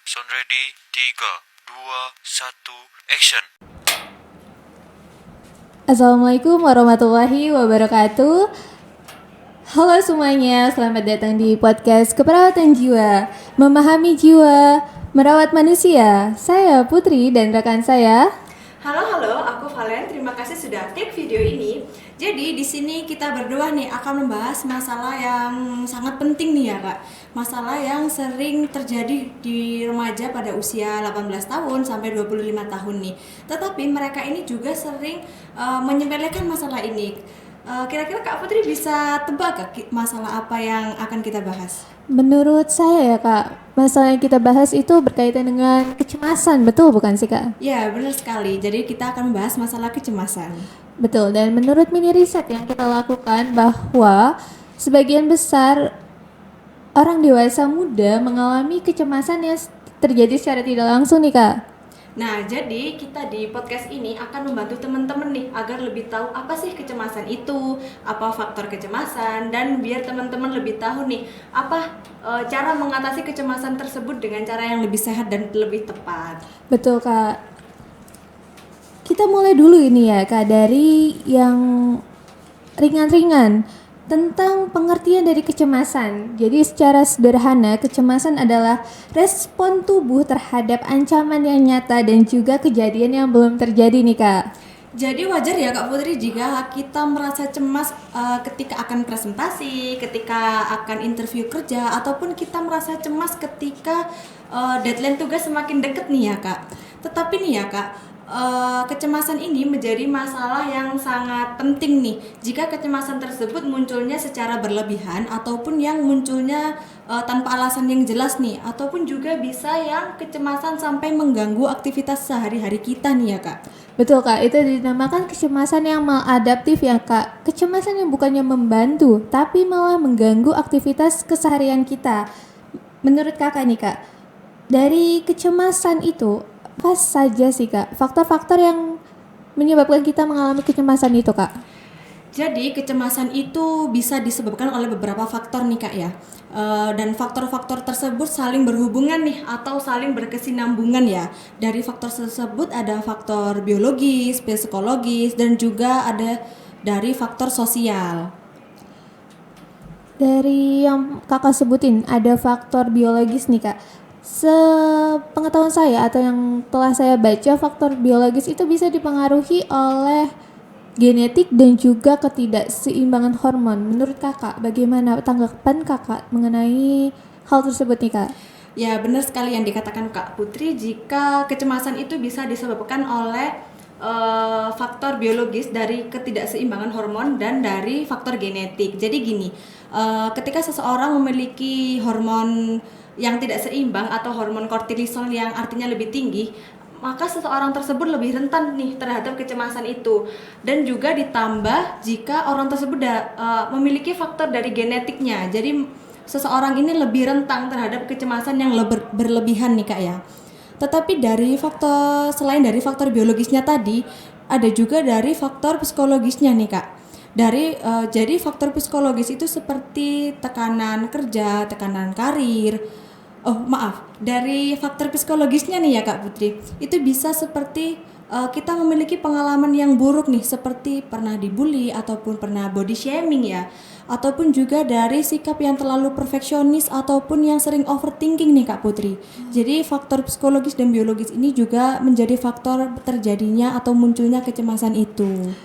Sound ready, 3, 2, 1, action. Assalamualaikum warahmatullahi wabarakatuh. Halo semuanya, selamat datang di podcast Keperawatan Jiwa, Memahami Jiwa, Merawat Manusia. Saya Putri dan rekan saya. Halo, aku Valen. Terima kasih sudah klik video ini. Jadi di sini kita berdua nih akan membahas masalah yang sangat penting nih ya Kak. Masalah yang sering terjadi di remaja pada usia 18 tahun sampai 25 tahun nih. Tetapi mereka ini juga sering menyepelekan masalah ini. Kira-kira Kak Putri bisa tebak Kak masalah apa yang akan kita bahas? Menurut saya ya Kak, masalah yang kita bahas itu berkaitan dengan kecemasan, betul bukan sih Kak? Ya, benar sekali. Jadi kita akan membahas masalah kecemasan. Betul, dan menurut mini riset yang kita lakukan bahwa sebagian besar orang dewasa muda mengalami kecemasan yang terjadi secara tidak langsung nih Kak. Nah, jadi kita di podcast ini akan membantu teman-teman nih agar lebih tahu apa sih kecemasan itu, apa faktor kecemasan, dan biar teman-teman lebih tahu nih apa cara mengatasi kecemasan tersebut dengan cara yang lebih sehat dan lebih tepat. Betul Kak. Kita mulai dulu ini ya Kak dari yang ringan-ringan tentang pengertian dari kecemasan. Jadi secara sederhana, kecemasan adalah respon tubuh terhadap ancaman yang nyata dan juga kejadian yang belum terjadi nih Kak. Jadi wajar ya Kak Putri jika kita merasa cemas ketika akan presentasi, ketika akan interview kerja, ataupun kita merasa cemas ketika deadline tugas semakin dekat nih ya Kak. Tetapi nih ya Kak, kecemasan ini menjadi masalah yang sangat penting nih jika kecemasan tersebut munculnya secara berlebihan ataupun yang munculnya tanpa alasan yang jelas nih, ataupun juga bisa yang kecemasan sampai mengganggu aktivitas sehari-hari kita nih ya Kak. Betul Kak, itu dinamakan kecemasan yang maladaptif ya Kak. Kecemasan yang bukannya membantu, tapi malah mengganggu aktivitas keseharian kita. Menurut Kakak nih Kak, dari kecemasan itu apa saja sih Kak faktor-faktor yang menyebabkan kita mengalami kecemasan itu Kak? Jadi kecemasan itu bisa disebabkan oleh beberapa faktor nih Kak ya. Dan faktor-faktor tersebut saling berhubungan nih atau saling berkesinambungan ya. Dari faktor tersebut ada faktor biologis, psikologis, dan juga ada dari faktor sosial. Dari yang Kakak sebutin ada faktor biologis nih Kak. Sepengetahuan saya atau yang telah saya baca, faktor biologis itu bisa dipengaruhi oleh genetik dan juga ketidakseimbangan hormon. Menurut Kakak, bagaimana tanggapan Kakak mengenai hal tersebut nih Kak? Ya benar sekali yang dikatakan Kak Putri, jika kecemasan itu bisa disebabkan oleh faktor biologis dari ketidakseimbangan hormon dan dari faktor genetik. Jadi gini, ketika seseorang memiliki hormon yang tidak seimbang atau hormon kortisol yang artinya lebih tinggi, maka seseorang tersebut lebih rentan nih terhadap kecemasan itu. Dan juga ditambah jika orang tersebut memiliki faktor dari genetiknya, jadi seseorang ini lebih rentan terhadap kecemasan yang berlebihan nih Kak ya. Tetapi selain dari faktor biologisnya tadi, ada juga dari faktor psikologisnya nih Kak. Jadi faktor psikologis itu seperti tekanan kerja, tekanan karir. Dari faktor psikologisnya nih ya Kak Putri, itu bisa seperti kita memiliki pengalaman yang buruk nih, seperti pernah dibully ataupun pernah body shaming ya, ataupun juga dari sikap yang terlalu perfeksionis ataupun yang sering overthinking nih Kak Putri. Jadi faktor psikologis dan biologis ini juga menjadi faktor terjadinya atau munculnya kecemasan itu.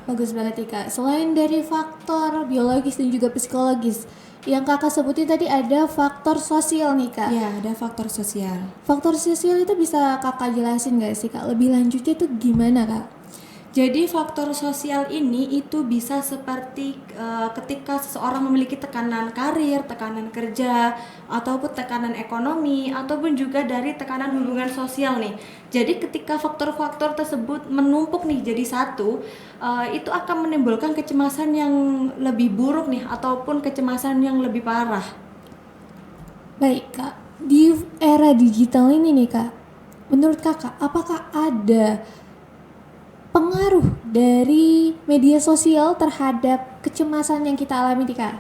Bagus banget nih Kak. Selain dari faktor biologis dan juga psikologis, yang Kakak sebutin tadi ada faktor sosial nih Kak. Ya, ada faktor sosial. Faktor sosial itu bisa Kakak jelasin gak sih Kak? Lebih lanjutnya itu gimana Kak? Jadi faktor sosial ini itu bisa seperti ketika seseorang memiliki tekanan karir, tekanan kerja, ataupun tekanan ekonomi, ataupun juga dari tekanan hubungan sosial nih. Jadi ketika faktor-faktor tersebut menumpuk nih jadi satu, itu akan menimbulkan kecemasan yang lebih buruk nih, ataupun kecemasan yang lebih parah. Baik Kak, di era digital ini nih Kak, menurut Kakak apakah ada pengaruh dari media sosial terhadap kecemasan yang kita alami nih Kak?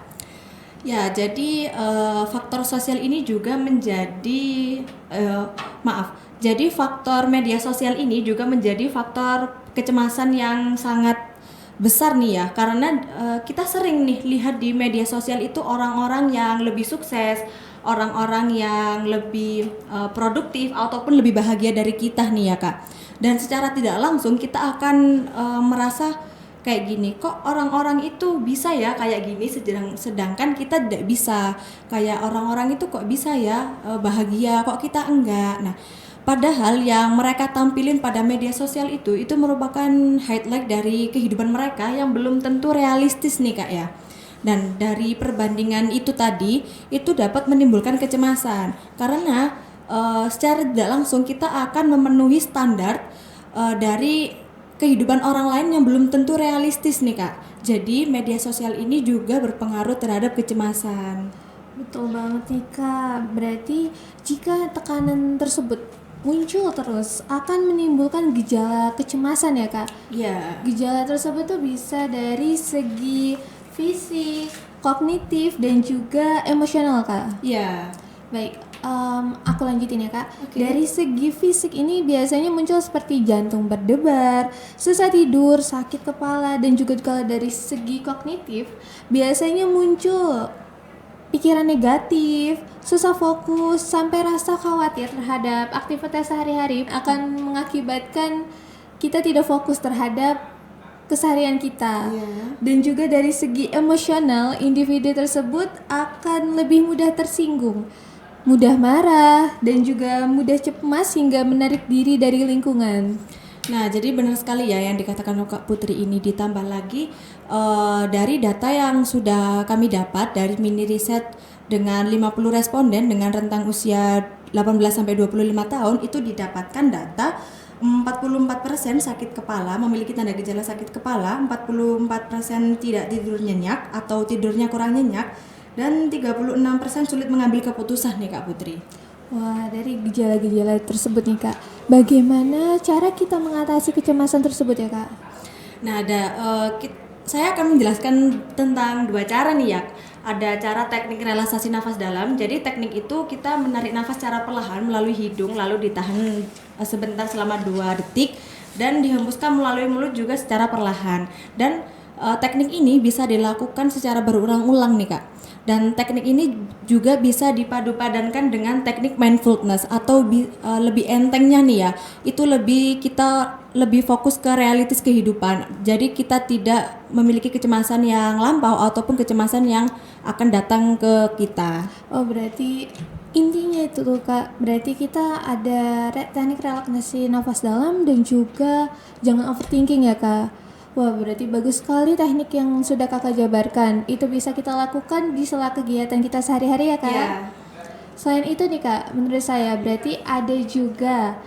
Ya, jadi faktor sosial ini juga menjadi Jadi faktor media sosial ini juga menjadi faktor kecemasan yang sangat besar nih ya, karena kita sering nih lihat di media sosial itu orang-orang yang lebih sukses, orang-orang yang lebih produktif ataupun lebih bahagia dari kita nih ya Kak. Dan secara tidak langsung kita akan merasa kayak gini, kok orang-orang itu bisa ya kayak gini, sedangkan kita tidak bisa. Kayak orang-orang itu kok bisa ya bahagia, kok kita enggak. Nah, padahal yang mereka tampilin pada media sosial itu merupakan highlight dari kehidupan mereka yang belum tentu realistis nih Kak ya. Dan dari perbandingan itu tadi, itu dapat menimbulkan kecemasan karena secara tidak langsung kita akan memenuhi standar dari kehidupan orang lain yang belum tentu realistis nih Kak. Jadi media sosial ini juga berpengaruh terhadap kecemasan. Betul banget nih Kak. Berarti jika tekanan tersebut muncul terus akan menimbulkan gejala kecemasan ya Kak. Iya. Gejala tersebut tuh bisa dari segi fisik, kognitif dan juga emosional Kak. Iya. Baik, aku lanjutin ya Kak. Oke. Dari segi fisik ini biasanya muncul seperti jantung berdebar, susah tidur, sakit kepala, dan juga kalau dari segi kognitif biasanya muncul pikiran negatif, susah fokus, sampai rasa khawatir terhadap aktivitas sehari-hari akan mengakibatkan kita tidak fokus terhadap keseharian kita. Iya. Dan juga dari segi emosional, individu tersebut akan lebih mudah tersinggung, mudah marah, dan juga mudah cemas hingga menarik diri dari lingkungan. Nah, jadi benar sekali ya yang dikatakan Kak Putri ini, ditambah lagi dari data yang sudah kami dapat dari mini riset dengan 50 responden dengan rentang usia 18 sampai 25 tahun, itu didapatkan data 44% sakit kepala, memiliki tanda gejala sakit kepala, 44% tidak tidur nyenyak atau tidurnya kurang nyenyak, dan 36% sulit mengambil keputusan nih Kak Putri. Wah, dari gejala-gejala tersebut nih Kak, bagaimana cara kita mengatasi kecemasan tersebut ya Kak? Nah, saya akan menjelaskan tentang dua cara nih ya. Ada cara teknik relaksasi nafas dalam. Jadi teknik itu kita menarik nafas secara perlahan melalui hidung, lalu ditahan sebentar selama 2 detik dan dihembuskan melalui mulut juga secara perlahan. Dan teknik ini bisa dilakukan secara berulang-ulang nih Kak. Dan teknik ini juga bisa dipadu-padankan dengan teknik mindfulness atau lebih entengnya nih ya. Itu kita lebih fokus ke realitas kehidupan. Jadi kita tidak memiliki kecemasan yang lampau ataupun kecemasan yang akan datang ke kita. Oh, berarti intinya itu tuh Kak, berarti kita ada teknik relaksasi nafas dalam dan juga jangan overthinking ya Kak. Wah, berarti bagus sekali teknik yang sudah Kakak jabarkan. Itu bisa kita lakukan di sela kegiatan kita sehari-hari ya Kak. Iya. Selain itu nih Kak, menurut saya berarti ada juga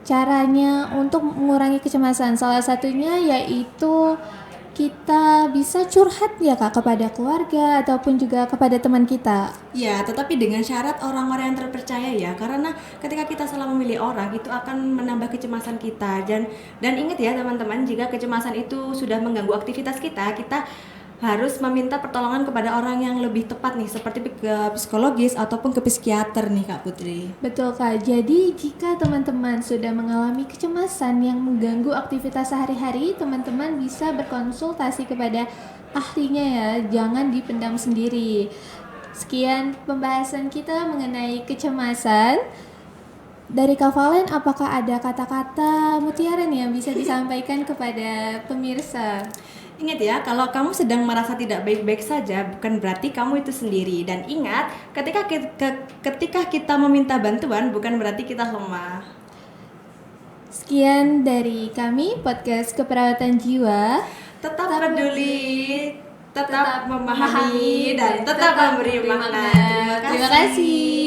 caranya untuk mengurangi kecemasan. Salah satunya yaitu kita bisa curhat ya Kak kepada keluarga ataupun juga kepada teman kita. Ya, tetapi dengan syarat orang-orang yang terpercaya ya, karena ketika kita salah memilih orang itu akan menambah kecemasan kita. Dan ingat ya teman-teman, jika kecemasan itu sudah mengganggu aktivitas kita harus meminta pertolongan kepada orang yang lebih tepat nih, seperti ke psikologis ataupun ke psikiater nih Kak Putri. Betul Kak, jadi jika teman-teman sudah mengalami kecemasan yang mengganggu aktivitas sehari-hari, teman-teman bisa berkonsultasi kepada ahlinya ya, jangan dipendam sendiri. Sekian pembahasan kita mengenai kecemasan. Dari Kak Valen, apakah ada kata-kata mutiara nih yang bisa disampaikan kepada pemirsa? Ingat ya, kalau kamu sedang merasa tidak baik-baik saja, bukan berarti kamu itu sendiri. Dan ingat, ketika kita meminta bantuan, bukan berarti kita lemah. Sekian dari kami, podcast Keperawatan Jiwa. Tetap peduli, tetap memahami, dan tetap memberi makna. Terima kasih.